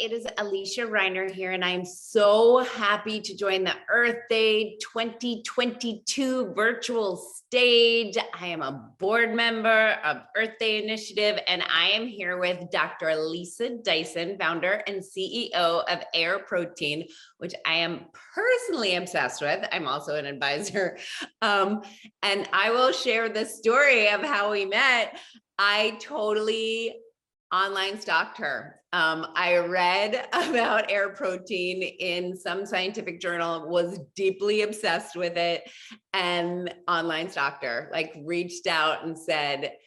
it is Alysia Reiner here, and I'm so happy to join the Earth Day 2022 virtual stage. I am a board member of Earth Day Initiative, and I am here with Dr. Alysia Dyson, founder and CEO of Air Protein, which I am personally obsessed with. I'm also an advisor, and I will share the story of how we met. I totally online stalked her. I read about Air Protein in some scientific journal, was deeply obsessed with it, and online stalked her, like reached out and said,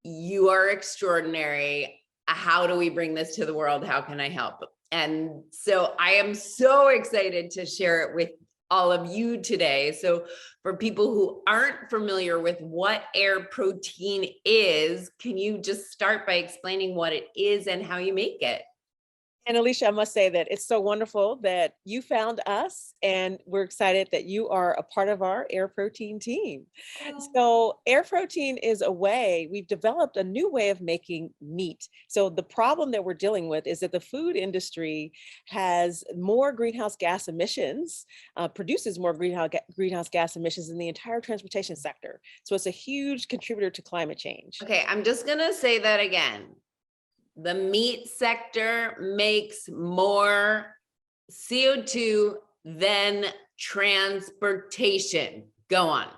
"You are extraordinary. How do we bring this to the world? How can I help?" And so I am so excited to share it with all of you today. So for people who aren't familiar with what Air Protein is, can you just start by explaining what it is and how you make it? And Alysia, I must say that it's so wonderful that you found us, and we're excited that you are a part of our Air Protein team. So Air Protein is a way, we've developed a new way of making meat. So the problem that we're dealing with is that the food industry has more greenhouse gas emissions, produces more greenhouse gas emissions than the entire transportation sector. So it's a huge contributor to climate change. Okay, I'm just gonna say that again. The meat sector makes more CO2 than transportation. Go on.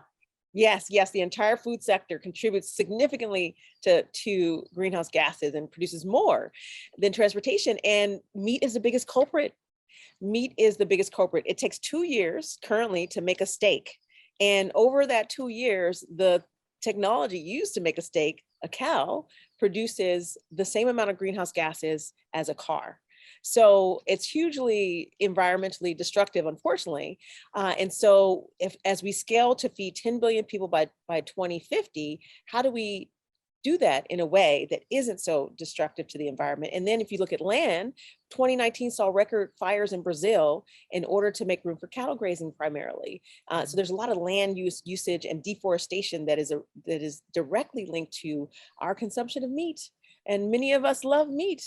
Yes, the entire food sector contributes significantly to greenhouse gases and produces more than transportation. And meat is the biggest culprit. Meat is the biggest culprit. It takes 2 years currently to make a steak. And over that 2 years, the technology used to make a steak, a cow, produces the same amount of greenhouse gases as a car. So it's hugely environmentally destructive, unfortunately. And so as we scale to feed 10 billion people by 2050, how do we do that in a way that isn't so destructive to the environment? And then if you look at land, 2019 saw record fires in Brazil in order to make room for cattle grazing primarily. So there's a lot of land usage and deforestation that is directly linked to our consumption of meat. And many of us love meat.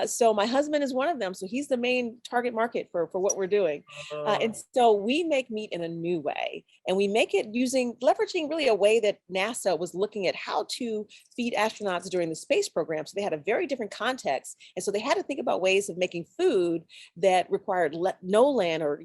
So my husband is one of them. So he's the main target market for what we're doing. And so we make meat in a new way, and we make it leveraging really a way that NASA was looking at how to feed astronauts during the space program. So they had a very different context. And so they had to think about ways of making food that required no land or,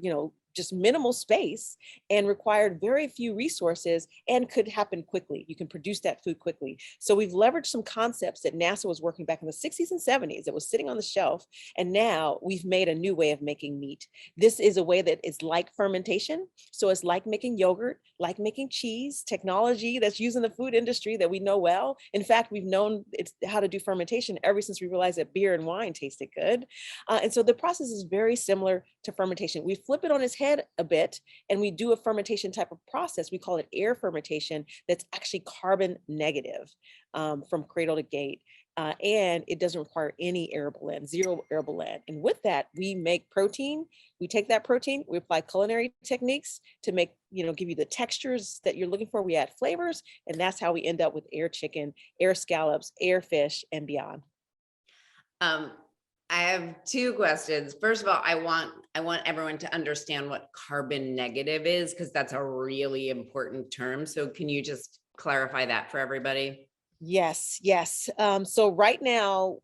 just minimal space and required very few resources and could happen quickly. You can produce that food quickly. So we've leveraged some concepts that NASA was working back in the 60s and 70s that was sitting on the shelf. And now we've made a new way of making meat. This is a way that is like fermentation. So it's like making yogurt, like making cheese, technology that's used in the food industry that we know well. In fact, we've known how to do fermentation ever since we realized that beer and wine tasted good. And so the process is very similar to fermentation. We flip it on its head a bit and we do a fermentation type of process. We call it air fermentation. That's actually carbon negative from cradle to gate. And it doesn't require any arable land, zero arable land. And with that, we make protein. We take that protein, we apply culinary techniques to make, give you the textures that you're looking for. We add flavors, and that's how we end up with air chicken, air scallops, air fish, and beyond. I have two questions. First of all, I want everyone to understand what carbon negative is, because that's a really important term. So can you just clarify that for everybody? Yes. So right now,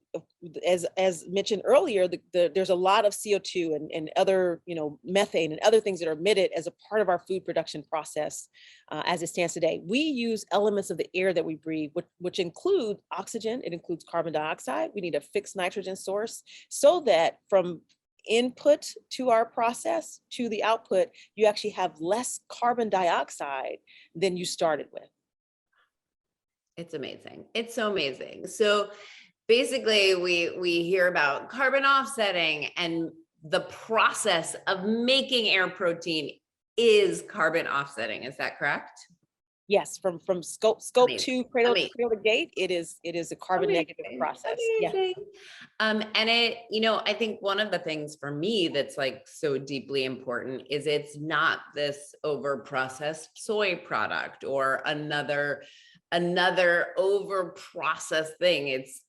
as mentioned earlier, there's a lot of CO2 and other, methane and other things that are emitted as a part of our food production process as it stands today. We use elements of the air that we breathe, which include oxygen. It includes carbon dioxide. We need a fixed nitrogen source so that from input to our process to the output, you actually have less carbon dioxide than you started with. It's amazing. It's so amazing. So basically we hear about carbon offsetting, and the process of making Air Protein is carbon offsetting. Is that correct? Yes, from scope Amazing. 2 cradle Amazing. to gate, it is a carbon negative process. Yeah. Amazing. And I think one of the things for me that's like so deeply important is it's not this over processed soy product or another another over processed thing. It's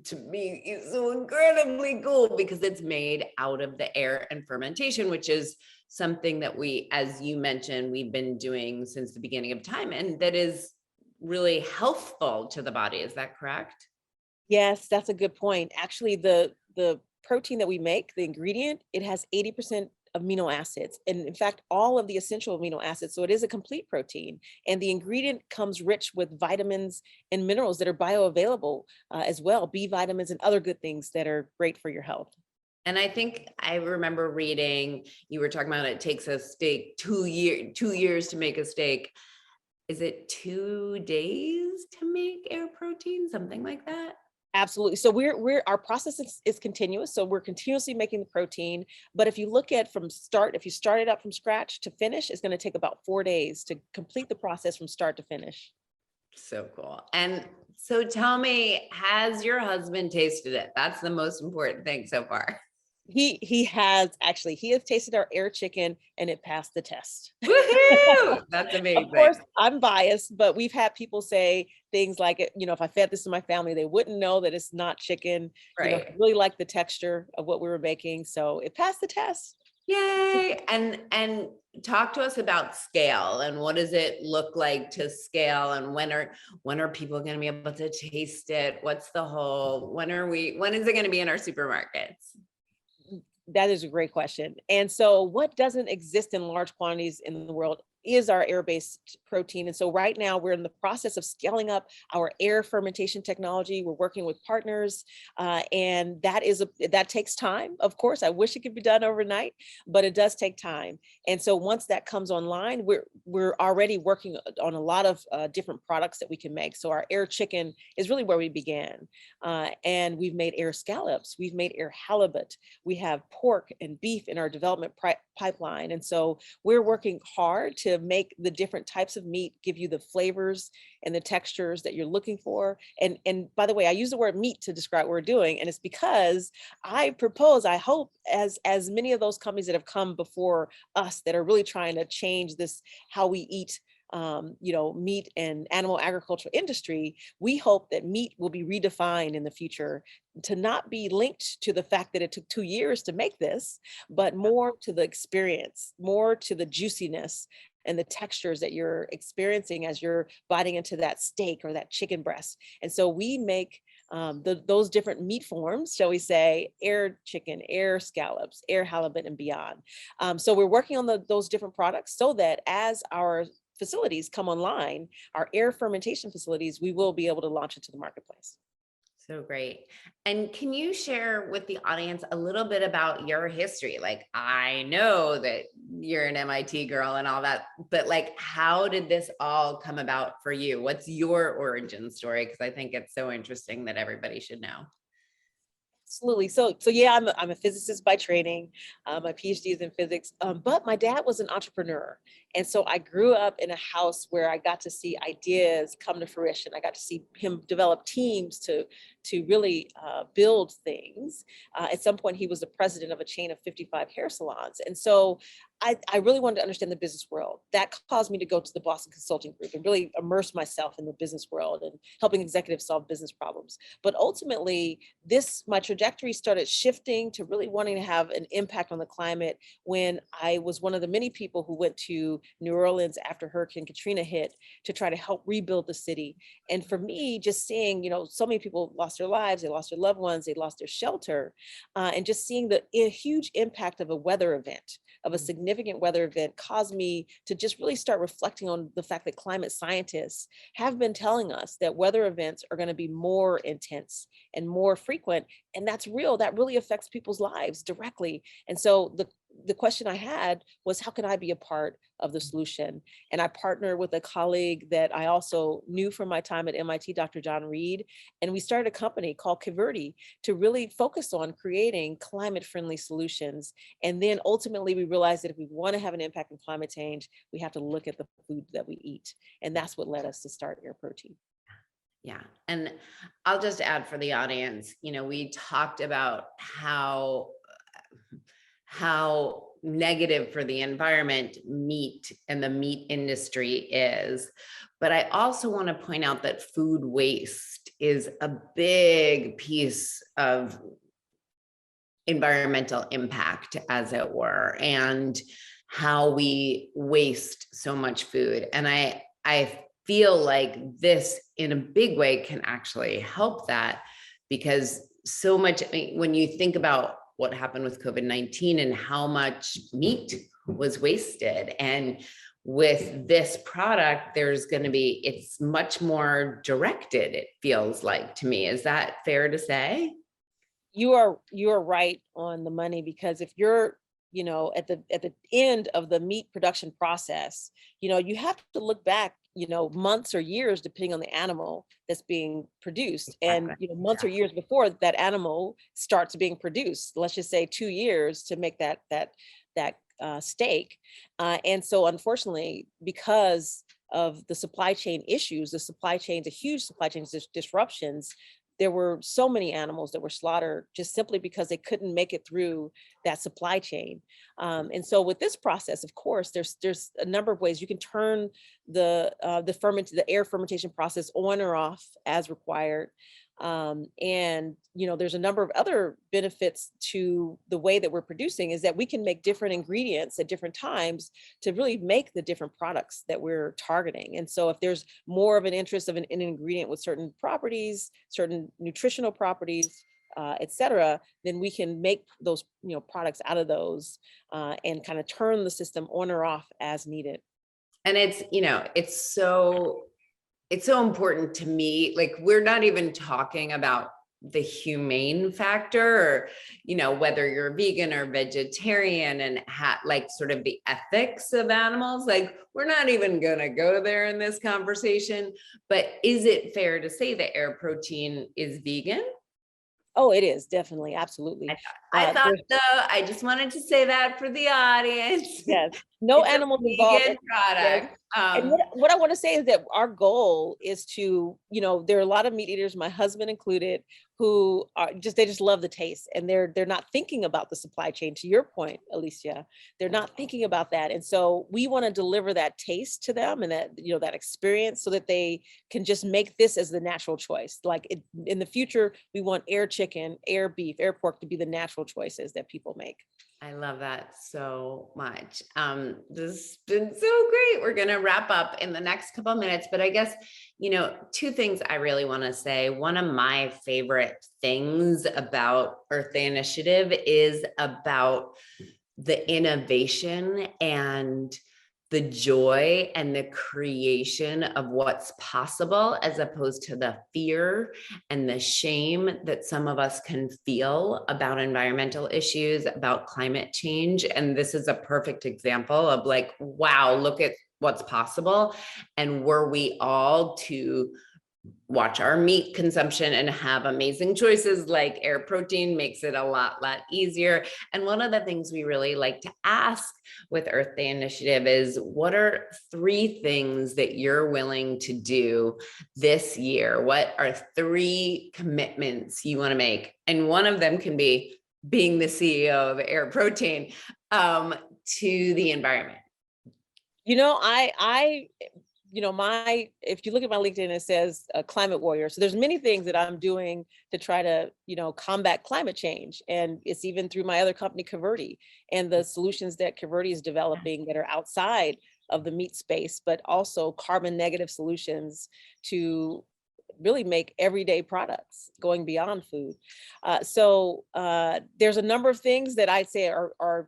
to me, it's so incredibly cool because it's made out of the air and fermentation, which is something that we, as you mentioned, we've been doing since the beginning of time, and that is really healthful to the body. Is that correct? Yes, that's a good point. Actually, the protein that we make, the ingredient, it has 80% amino acids, and in fact, all of the essential amino acids. So it is a complete protein, and the ingredient comes rich with vitamins and minerals that are bioavailable as well, B vitamins and other good things that are great for your health. And I think I remember reading, you were talking about it takes a steak 2 years to make a steak. Is it 2 days to make air protein? Something like that? Absolutely. So we're our process is continuous. So we're continuously making the protein. But if you look at from start, if you start it up from scratch to finish, it's going to take about 4 days to complete the process from start to finish. So cool. And so tell me, has your husband tasted it? That's the most important thing so far. He has tasted our air chicken and it passed the test. Woohoo! That's Of amazing. course, I'm biased, but we've had people say things like, if I fed this to my family, they wouldn't know that it's not chicken. Right. Really like the texture of what we were making. So it passed the test. Yay. And talk to us about scale, and what does it look like to scale, and when are people going to be able to taste it? What's the whole, when is it going to be in our supermarkets? That is a great question. And so what doesn't exist in large quantities in the world is our air-based protein. And so right now we're in the process of scaling up our air fermentation technology. We're working with partners, and that takes time. Of course, I wish it could be done overnight, but it does take time. And so once that comes online, we're already working on a lot of different products that we can make. So our air chicken is really where we began, and we've made air scallops, we've made air halibut, we have pork and beef in our development pipeline. And so we're working hard to make the different types of meat give you the flavors and the textures that you're looking for. And by the way, I use the word meat to describe what we're doing. And it's because I hope as many of those companies that have come before us that are really trying to change this, how we eat meat and animal agriculture industry, we hope that meat will be redefined in the future to not be linked to the fact that it took 2 years to make this, but more to the experience, more to the juiciness and the textures that you're experiencing as you're biting into that steak or that chicken breast. And so we make those different meat forms, shall we say, air chicken, air scallops, air halibut, and beyond. So we're working on those different products so that as our facilities come online, our air fermentation facilities, we will be able to launch into the marketplace. So great. And can you share with the audience a little bit about your history? Like, I know that you're an MIT girl and all that, but like, how did this all come about for you? What's your origin story? Because I think it's so interesting that everybody should know. Absolutely. So yeah, I'm a physicist by training. My PhD is in physics, but my dad was an entrepreneur, and so I grew up in a house where I got to see ideas come to fruition. I got to see him develop teams to really build things. At some point, he was the president of a chain of 55 hair salons, and so I really wanted to understand the business world. That caused me to go to the Boston Consulting Group and really immerse myself in the business world and helping executives solve business problems. But ultimately, my trajectory started shifting to really wanting to have an impact on the climate when I was one of the many people who went to New Orleans after Hurricane Katrina hit to try to help rebuild the city. And for me, just seeing, so many people lost their lives, they lost their loved ones, they lost their shelter, and just seeing the huge impact of a weather event, of a significant weather event, caused me to just really start reflecting on the fact that climate scientists have been telling us that weather events are going to be more intense and more frequent. And that's real. That really affects people's lives directly. And so the question I had was, how can I be a part of the solution? And I partnered with a colleague that I also knew from my time at MIT, Dr. John Reed, and we started a company called Kiverdi to really focus on creating climate-friendly solutions. And then ultimately we realized that if we want to have an impact on climate change, we have to look at the food that we eat. And that's what led us to start Air Protein. Yeah. And I'll just add for the audience, we talked about how negative for the environment meat and the meat industry is. But I also want to point out that food waste is a big piece of environmental impact, as it were, and how we waste so much food. And I feel like this in a big way can actually help that, because so much, I mean, when you think about what happened with COVID-19 and how much meat was wasted, and with this product, there's going to be, it's much more directed, it feels like to me. Is that fair to say? You are right on the money, because if you're, at the end of the meat production process, you have to look back, months or years, depending on the animal that's being produced. And, Exactly. months or years before that animal starts being produced, let's just say 2 years to make that steak. And so unfortunately, because of the supply chain issues, the huge supply chain disruptions, there were so many animals that were slaughtered just simply because they couldn't make it through that supply chain. And so with this process, of course, there's a number of ways you can turn the air fermentation process on or off as required. And there's a number of other benefits to the way that we're producing, is that we can make different ingredients at different times to really make the different products that we're targeting. And so if there's more of an interest of an ingredient with certain properties, certain nutritional properties, et cetera, then we can make those products out of those, and kind of turn the system on or off as needed. And it's so important to me. Like, we're not even talking about the humane factor, or whether you're vegan or vegetarian, and like sort of the ethics of animals. Like, we're not even gonna go there in this conversation. But is it fair to say that Air Protein is vegan? Oh, it is definitely, absolutely. I thought so. I just wanted to say that for the audience. Yes, no It's animals a involved. vegan product. And what I want to say is that our goal is to, there are a lot of meat eaters, my husband included, who they just love the taste, and they're not thinking about the supply chain. To your point, Alysia, they're not thinking about that. And so we want to deliver that taste to them, and that, that experience, so that they can just make this as the natural choice. Like, in the future, we want Air chicken, Air beef, Air pork to be the natural choices that people make. I love that so much. This has been so great. We're going to wrap up in the next couple of minutes, but I guess, two things I really want to say. One of my favorite things about Earth Day Initiative is about the innovation and the joy and the creation of what's possible, as opposed to the fear and the shame that some of us can feel about environmental issues, about climate change. And this is a perfect example of, like, wow, look at what's possible. And were we all to watch our meat consumption and have amazing choices like Air Protein, makes it a lot easier. And one of the things we really like to ask with Earth Day Initiative is, what are 3 things that you're willing to do this year? What are 3 commitments you want to make? And one of them can be being the CEO of Air Protein, to the environment. If you look at my LinkedIn, it says a climate warrior. So there's many things that I'm doing to try to, combat climate change. And it's even through my other company, Caverti, and the solutions that Caverti is developing that are outside of the meat space, but also carbon negative solutions to really make everyday products going beyond food. So there's a number of things that I'd say are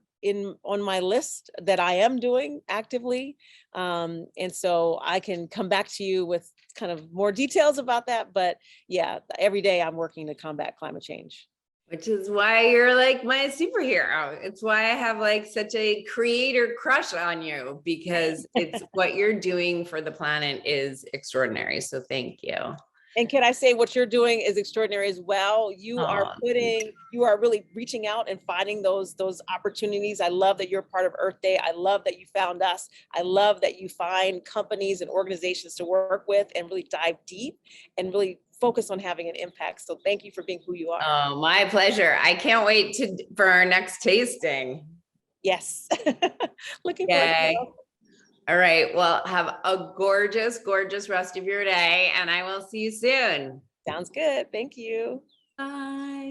on my list that I am doing actively. And so I can come back to you with kind of more details about that. But yeah, every day I'm working to combat climate change. Which is why you're like my superhero. It's why I have like such a creator crush on you, because it's what you're doing for the planet is extraordinary. So thank you. And can I say, what you're doing is extraordinary as well. You are really reaching out and finding those opportunities. I love that you're part of Earth Day. I love that you found us. I love that you find companies and organizations to work with and really dive deep and really focused on having an impact. So thank you for being who you are. Oh, my pleasure. I can't wait for our next tasting. Yes. Looking forward to Yay. it. All right. Well, have a gorgeous, gorgeous rest of your day, and I will see you soon. Sounds good. Thank you. Bye.